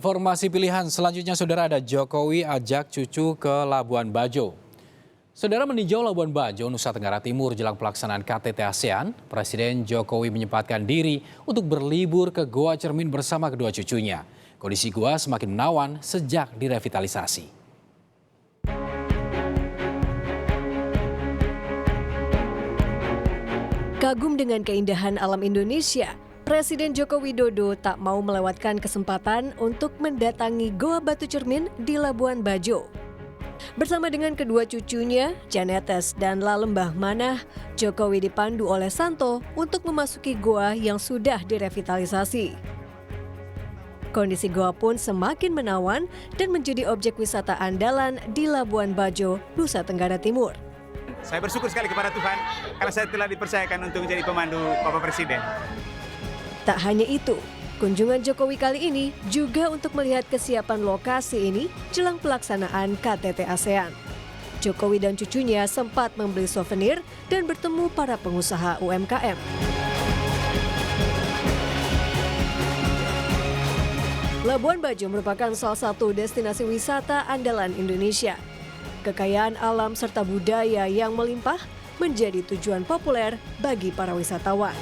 Informasi pilihan selanjutnya, saudara, ada Jokowi ajak cucu ke Labuan Bajo. Saudara, meninjau Labuan Bajo, Nusa Tenggara Timur jelang pelaksanaan KTT ASEAN, Presiden Jokowi menyempatkan diri untuk berlibur ke Goa Cermin bersama kedua cucunya. Kondisi goa semakin menawan sejak direvitalisasi. Kagum dengan keindahan alam Indonesia, Presiden Joko Widodo tak mau melewatkan kesempatan untuk mendatangi Goa Batu Cermin di Labuan Bajo. Bersama dengan kedua cucunya, Janetes dan Lalembah Manah, Jokowi dipandu oleh Santo untuk memasuki goa yang sudah direvitalisasi. Kondisi goa pun semakin menawan dan menjadi objek wisata andalan di Labuan Bajo, Nusa Tenggara Timur. Saya bersyukur sekali kepada Tuhan karena saya telah dipercayakan untuk menjadi pemandu Bapak Presiden. Tak hanya itu, kunjungan Jokowi kali ini juga untuk melihat kesiapan lokasi ini jelang pelaksanaan KTT ASEAN. Jokowi dan cucunya sempat membeli souvenir dan bertemu para pengusaha UMKM. Labuan Bajo merupakan salah satu destinasi wisata andalan Indonesia. Kekayaan alam serta budaya yang melimpah menjadi tujuan populer bagi para wisatawan.